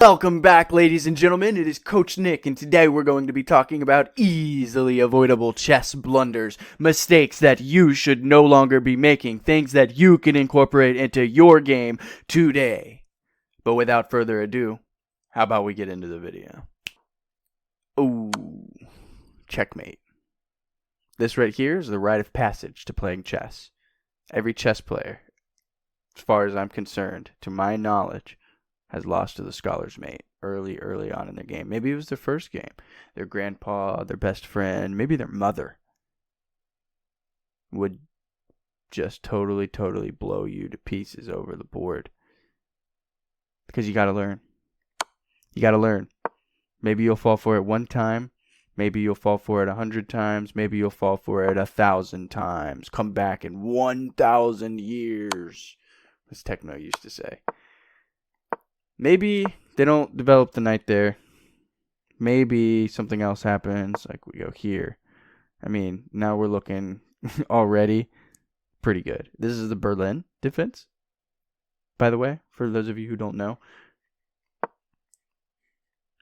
Welcome back, ladies and gentlemen. It is Coach Nick, and today we're going to be talking about easily avoidable chess blunders, mistakes that you should no longer be making, things that you can incorporate into your game today. But without further ado, how about we get into the video? Ooh, checkmate. This right here is the rite of passage to playing chess. Every chess player, as far as I'm concerned, to my knowledge, has lost to the scholar's mate early on in their game. Maybe it was their first game. Their grandpa, their best friend, maybe their mother would just totally blow you to pieces over the board. Because you gotta learn. You gotta learn. Maybe you'll fall for it one time. Maybe you'll fall for it 100 times. Maybe you'll fall for it 1,000 times. Come back in 1,000 years, as Techno used to say. Maybe they don't develop the knight there. Maybe something else happens, like we go here. I mean, now we're looking already pretty good. This is the Berlin defense, by the way, for those of you who don't know.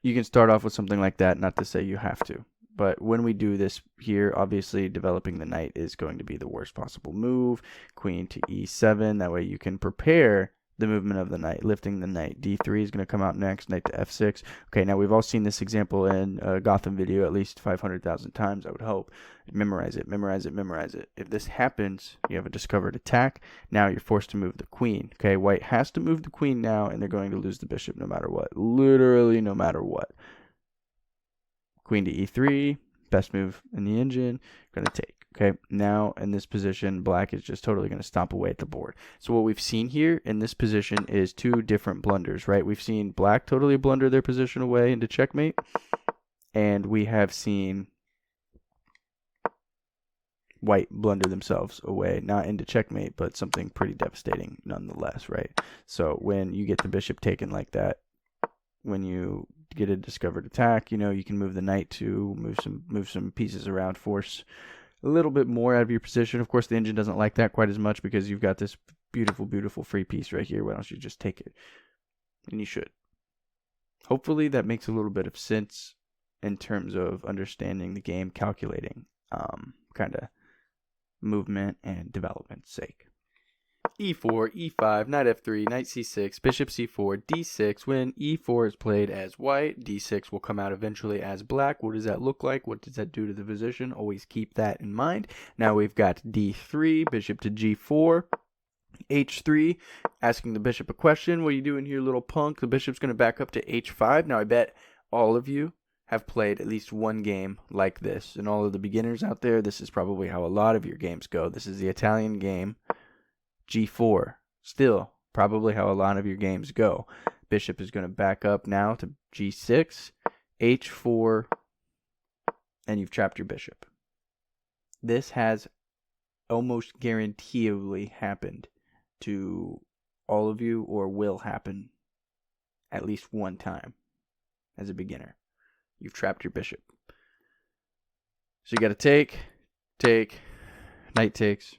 You can start off with something like that, not to say you have to. But when we do this here, obviously developing the knight is going to be the worst possible move. Queen to e7, that way you can prepare the movement of the knight, lifting the knight. D3 is going to come out next, knight to f6. Okay, now we've all seen this example in a Gotham video at least 500,000 times, I would hope. Memorize it, memorize it, memorize it. If this happens, you have a discovered attack. Now you're forced to move the queen. Okay, white has to move the queen now, and they're going to lose the bishop no matter what. Literally no matter what. Queen to e3, best move in the engine, going to take. Okay, now in this position, black is just totally going to stomp away at the board. So what we've seen here in this position is two different blunders, right? We've seen black totally blunder their position away into checkmate, and we have seen white blunder themselves away, not into checkmate, but something pretty devastating nonetheless, right? So when you get the bishop taken like that, when you get a discovered attack, you know, you can move the knight to move some pieces around, force a little bit more out of your position. Of course, the engine doesn't like that quite as much because you've got this beautiful free piece right here. Why don't you just take it? And you should. Hopefully that makes a little bit of sense in terms of understanding the game, calculating kind of movement and development's sake. E4, E5, knight F3, knight C6, bishop C4, D6. When E4 is played as white, D6 will come out eventually as black. What does that look like? What does that do to the position? Always keep that in mind. Now we've got D3, bishop to G4, H3, asking the bishop a question. What are you doing here, little punk? The bishop's going to back up to H5. Now I bet all of you have played at least one game like this. And all of the beginners out there, this is probably how a lot of your games go. This is the Italian game. G4, still probably how a lot of your games go. Bishop is going to back up now to G6, H4, and you've trapped your bishop. This has almost guaranteedly happened to all of you, or will happen at least one time as a beginner. You've trapped your bishop. So you got to take, knight takes.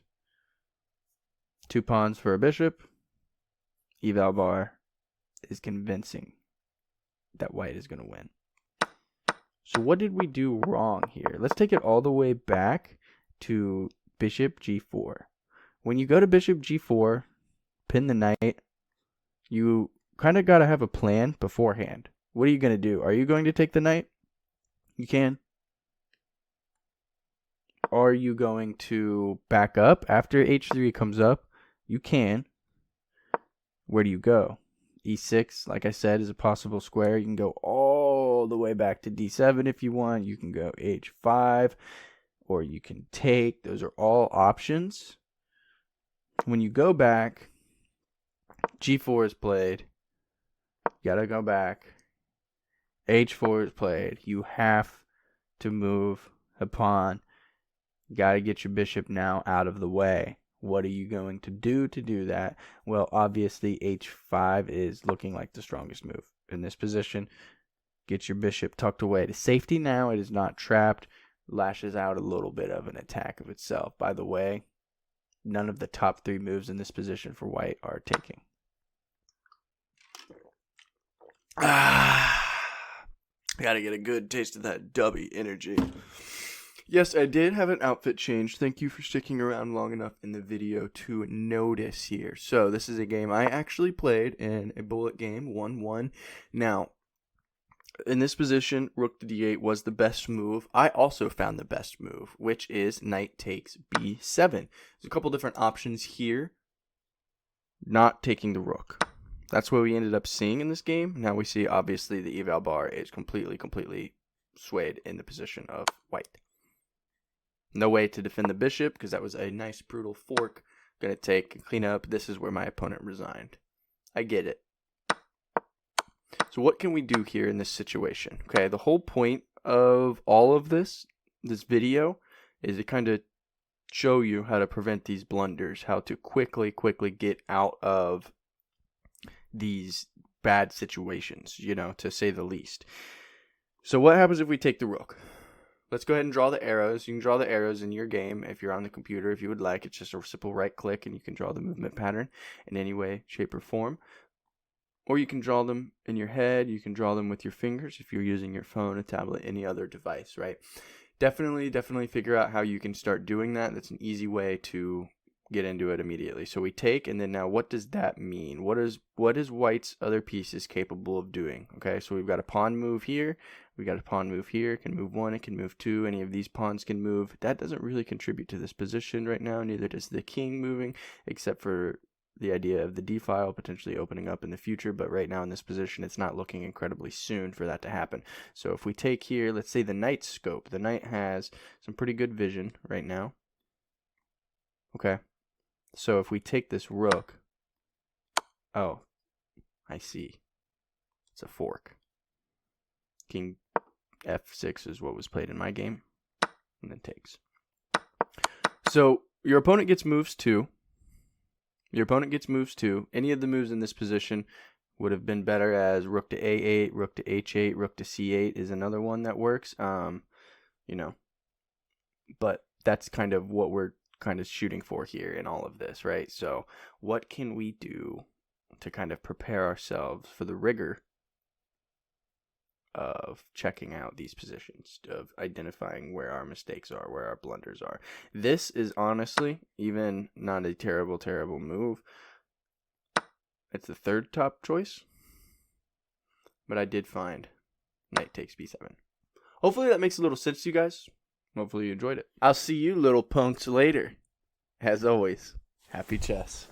2 pawns for a bishop. Eval bar is convincing that white is going to win. So what did we do wrong here? Let's take it all the way back to bishop G4. When you go to bishop G4, pin the knight, you kind of got to have a plan beforehand. What are you going to do? Are you going to take the knight? You can. Are you going to back up after H3 comes up? You can. Where do you go? E6, like I said, is a possible square. You can go all the way back to D7 if you want. You can go H5, or you can take. Those are all options. When you go back, G4 is played. You gotta go back. H4 is played. You have to move a pawn. You gotta get your bishop now out of the way. What are you going to do that? Well, obviously H5 is looking like the strongest move in this position. Get your bishop tucked away to safety now. It is not trapped. Lashes out a little bit of an attack of itself. By the way, none of the top 3 moves in this position for white are taking. I gotta get a good taste of that dubby energy. Yes, I did have an outfit change. Thank you for sticking around long enough in the video to notice here. So this is a game I actually played in a bullet game, 1-1. Now, in this position, rook to d8 was the best move. I also found the best move, which is knight takes b7. There's a couple different options here. Not taking the rook. That's what we ended up seeing in this game. Now we see, obviously, the eval bar is completely swayed in the position of white. No way to defend the bishop, because that was a nice brutal fork. Gonna take and clean up. This is where my opponent resigned. I get it. So what can we do here in this situation? Okay, the whole point of all of this video, is to kind of show you how to prevent these blunders, how to quickly get out of these bad situations, you know, to say the least. So what happens if we take the rook? Let's go ahead and draw the arrows. You can draw the arrows in your game if you're on the computer, if you would like. It's just a simple right click and you can draw the movement pattern in any way, shape, or form. Or you can draw them in your head. You can draw them with your fingers if you're using your phone, a tablet, any other device, right? Definitely figure out how you can start doing that. That's an easy way to get into it immediately. So we take, and then now what does that mean? What is white's other pieces capable of doing? Okay, so we've got a pawn move here. We got a pawn move here. It can move 1, it can move 2. Any of these pawns can move. That doesn't really contribute to this position right now. Neither does the king moving, except for the idea of the d file potentially opening up in the future. But right now in this position, it's not looking incredibly soon for that to happen. So if we take here, let's say the knight's scope. The knight has some pretty good vision right now. Okay. So if we take this rook, oh, I see. It's a fork. King f6 is what was played in my game, and then takes. So your opponent gets moves too. Any of the moves in this position would have been better, as rook to a8, rook to h8, rook to c8 is another one that works. You know, but that's kind of what we're kind of shooting for here in all of this, right? So what can we do to kind of prepare ourselves for the rigor of checking out these positions, of identifying where our mistakes are, where our blunders are? This is honestly even not a terrible move. It's the third top choice, but I did find knight takes b7. Hopefully that makes a little sense to you guys. Hopefully you enjoyed it. I'll see you little punks later. As always, happy chess.